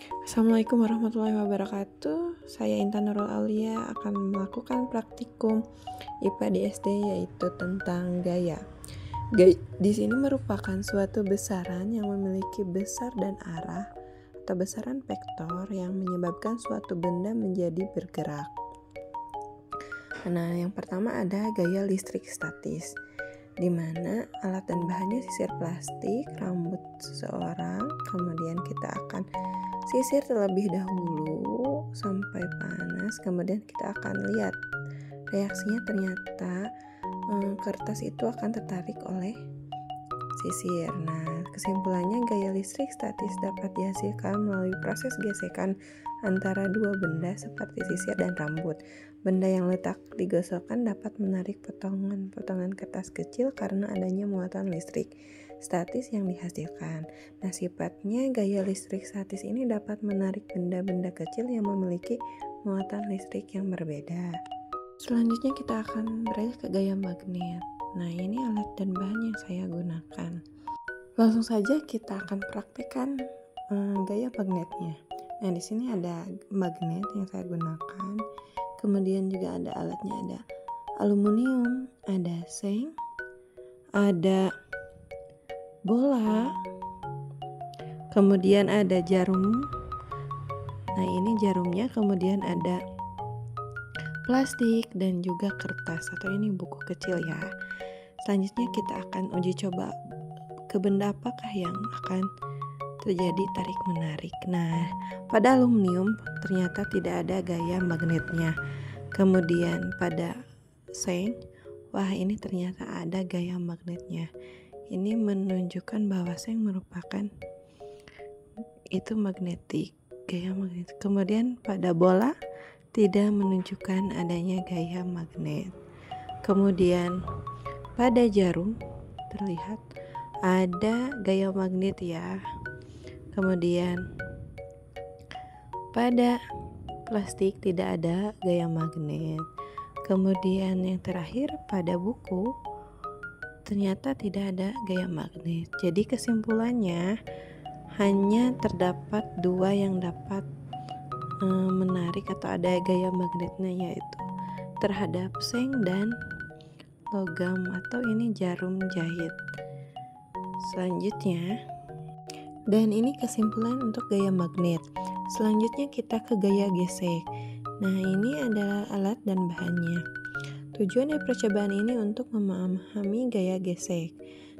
Assalamualaikum warahmatullahi wabarakatuh. Saya Intan Nurul Aulia akan melakukan praktikum IPA di SD, yaitu tentang gaya. Di sini merupakan suatu besaran yang memiliki besar dan arah atau besaran vektor yang menyebabkan suatu benda menjadi bergerak. Nah, yang pertama ada gaya listrik statis, di mana alat dan bahannya sisir plastik, rambut seseorang, kemudian kita akan sisir terlebih dahulu sampai panas, kemudian kita akan lihat reaksinya. Ternyata kertas itu akan tertarik oleh sisir. Nah, kesimpulannya gaya listrik statis dapat dihasilkan melalui proses gesekan antara dua benda seperti sisir dan rambut. Benda yang letak digosokkan dapat menarik potongan-potongan kertas kecil karena adanya muatan listrik statis yang dihasilkan. Nah, sifatnya gaya listrik statis ini dapat menarik benda-benda kecil yang memiliki muatan listrik yang berbeda. Selanjutnya kita akan beralih ke gaya magnet. Nah, ini alat dan bahan yang saya gunakan. Langsung saja kita akan praktekkan gaya magnetnya. Nah, di sini ada magnet yang saya gunakan. Kemudian juga ada alatnya, ada aluminium, ada seng, ada bola, kemudian ada jarum. Nah, ini jarumnya, kemudian ada plastik dan juga kertas, atau ini buku kecil ya. Selanjutnya kita akan uji coba ke benda apakah yang akan terjadi tarik menarik. Nah, pada aluminium ternyata tidak ada gaya magnetnya. Kemudian pada seng, wah, ini ternyata ada gaya magnetnya. Ini menunjukkan bahwa seng merupakan itu magnetik, gaya magnetik. Kemudian pada bola tidak menunjukkan adanya gaya magnet. Kemudian pada jarum terlihat ada gaya magnet ya. Kemudian pada plastik tidak ada gaya magnet. Kemudian yang terakhir pada buku ternyata tidak ada gaya magnet. Jadi kesimpulannya hanya terdapat dua yang dapat menarik atau ada gaya magnetnya, yaitu terhadap seng dan logam atau ini jarum jahit. Selanjutnya, dan ini kesimpulan untuk gaya magnet. Selanjutnya kita ke gaya gesek. Nah, ini adalah alat dan bahannya. Tujuan dari percobaan ini untuk memahami gaya gesek.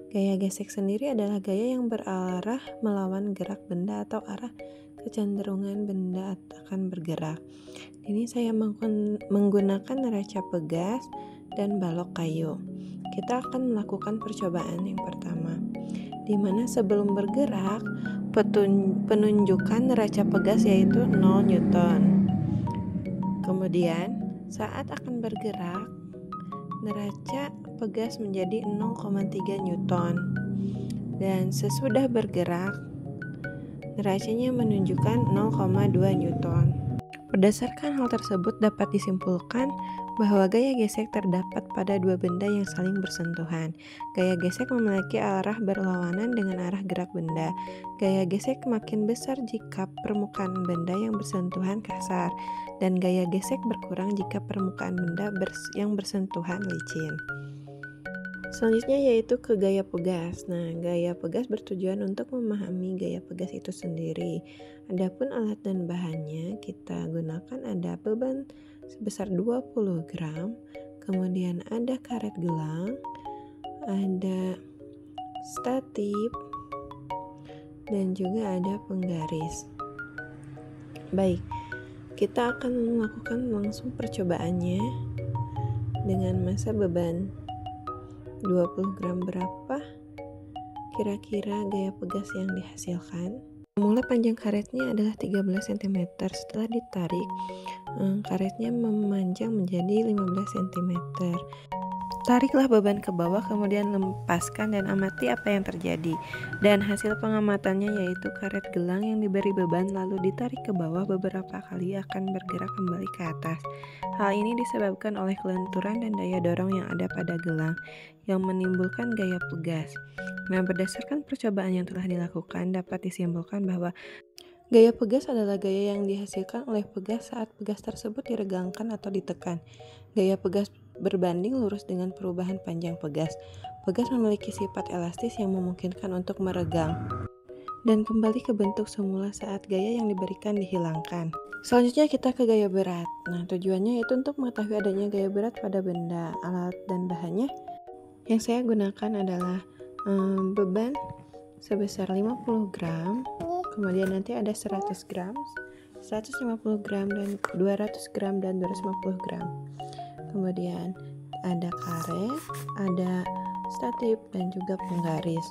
Gaya gesek sendiri adalah gaya yang berarah melawan gerak benda atau arah kecenderungan benda akan bergerak. Ini saya menggunakan neraca pegas dan balok kayu. Kita akan melakukan percobaan yang pertama, di mana sebelum bergerak penunjukan neraca pegas yaitu 0 Newton. Kemudian saat akan bergerak, neraca pegas menjadi 0,3 Newton. Dan sesudah bergerak, neracanya menunjukkan 0,2 Newton. Berdasarkan hal tersebut dapat disimpulkan bahwa gaya gesek terdapat pada dua benda yang saling bersentuhan. Gaya gesek memiliki arah berlawanan dengan arah gerak benda. Gaya gesek makin besar jika permukaan benda yang bersentuhan kasar, dan gaya gesek berkurang jika permukaan benda yang bersentuhan licin. Selanjutnya yaitu ke gaya pegas. Nah, gaya pegas bertujuan untuk memahami gaya pegas itu sendiri. Adapun alat dan bahannya kita gunakan ada beban sebesar 20 gram, kemudian ada karet gelang, ada statif, dan juga ada penggaris. Baik, kita akan melakukan langsung percobaannya dengan massa beban 20 gram. Berapa kira-kira gaya pegas yang dihasilkan? Mulai panjang karetnya adalah 13 cm. Setelah ditarik, karetnya memanjang menjadi 15 cm. Tariklah beban ke bawah, kemudian lepaskan dan amati apa yang terjadi. Dan hasil pengamatannya yaitu karet gelang yang diberi beban lalu ditarik ke bawah beberapa kali akan bergerak kembali ke atas. Hal ini disebabkan oleh kelenturan dan daya dorong yang ada pada gelang yang menimbulkan gaya pegas. Nah, berdasarkan percobaan yang telah dilakukan dapat disimpulkan bahwa Gaya pegas adalah gaya yang dihasilkan oleh pegas saat pegas tersebut diregangkan atau ditekan. Gaya pegas berbanding lurus dengan perubahan panjang pegas. Pegas memiliki sifat elastis yang memungkinkan untuk meregang dan kembali ke bentuk semula saat gaya yang diberikan dihilangkan. Selanjutnya kita ke gaya berat. Nah, tujuannya itu untuk mengetahui adanya gaya berat pada benda, alat, dan bahannya. Yang saya gunakan adalah beban sebesar 50 gram, kemudian nanti ada 100 gram, 150 gram, dan 200 gram, dan 250 gram. Kemudian ada karet, ada statif, dan juga penggaris.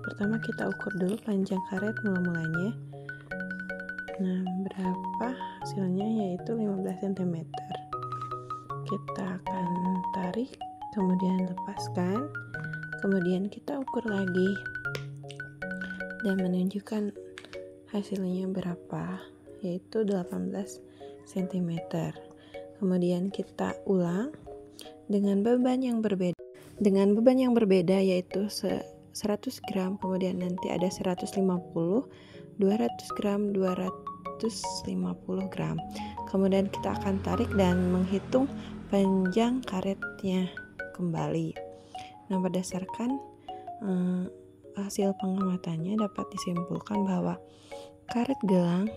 Pertama kita ukur dulu panjang karet mula-mulanya. Nah, berapa hasilnya, yaitu 15 cm. Kita akan tarik, kemudian lepaskan, kemudian kita ukur lagi dan menunjukkan hasilnya berapa, yaitu 18 cm. Kemudian kita ulang dengan beban yang berbeda, yaitu 100 gram, kemudian nanti ada 150, 200 gram, 250 gram. Kemudian kita akan tarik dan menghitung panjang karetnya kembali. Nah, berdasarkan hasil pengamatannya dapat disimpulkan bahwa karet gelang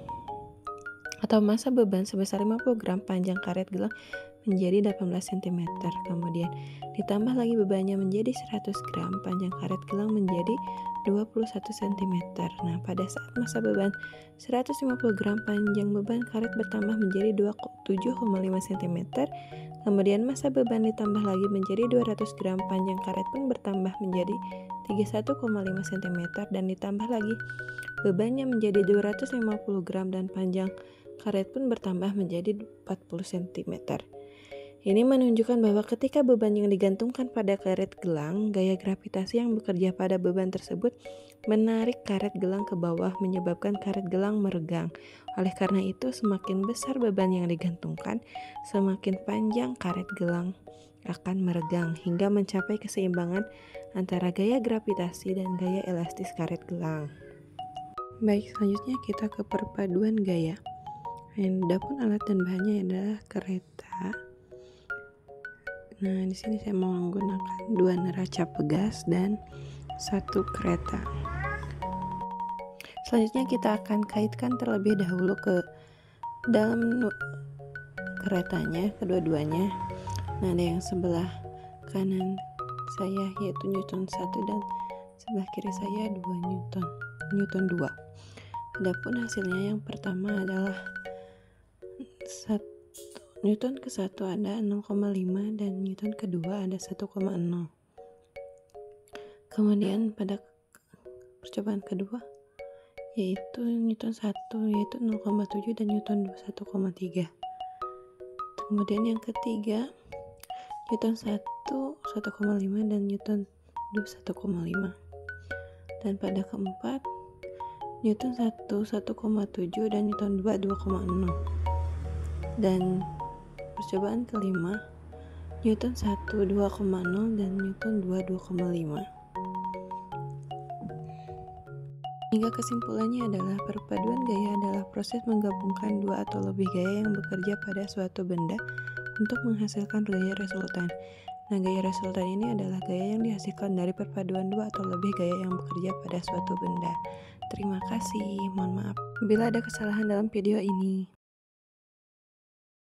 atau massa beban sebesar 50 gram panjang karet gelang menjadi 18 cm. Kemudian ditambah lagi bebannya menjadi 100 gram, panjang karet gelang menjadi 21 cm. Nah, pada saat massa beban 150 gram, panjang beban karet bertambah menjadi 27,5 cm. Kemudian massa beban ditambah lagi menjadi 200 gram, panjang karet pun bertambah menjadi 31,5 cm, dan ditambah lagi bebannya menjadi 250 gram dan panjang karet pun bertambah menjadi 40 cm. Ini menunjukkan bahwa ketika beban yang digantungkan pada karet gelang, gaya gravitasi yang bekerja pada beban tersebut menarik karet gelang ke bawah, menyebabkan karet gelang meregang. Oleh karena itu, semakin besar beban yang digantungkan, semakin panjang karet gelang akan meregang hingga mencapai keseimbangan antara gaya gravitasi dan gaya elastis karet gelang. Baik, selanjutnya kita ke perpaduan gaya. Adapun alat dan bahannya adalah kereta. Nah, di sini saya mau menggunakan 2 neraca pegas dan 1 kereta. Selanjutnya kita akan kaitkan terlebih dahulu ke dalam keretanya, kedua-duanya. Nah, ada yang sebelah kanan saya yaitu Newton 1 dan sebelah kiri saya 2 Newton 2. Adapun hasilnya yang pertama adalah Newton ke-1 ada 0,5 dan Newton kedua ada 1,0. Kemudian pada percobaan kedua yaitu Newton 1 yaitu 0,7 dan Newton 2 1,3. Kemudian yang ketiga Newton 1 1,5 dan Newton 2 1,5. Dan pada keempat Newton 1 1,7 dan Newton 2 2,6. Dan percobaan kelima Newton 1 2,0 dan Newton 2 2,5. Hingga kesimpulannya adalah perpaduan gaya adalah proses menggabungkan 2 atau lebih gaya yang bekerja pada suatu benda untuk menghasilkan gaya resultan. Nah, gaya resultan ini adalah gaya yang dihasilkan dari perpaduan 2 atau lebih gaya yang bekerja pada suatu benda. Terima kasih, mohon maaf bila ada kesalahan dalam video ini.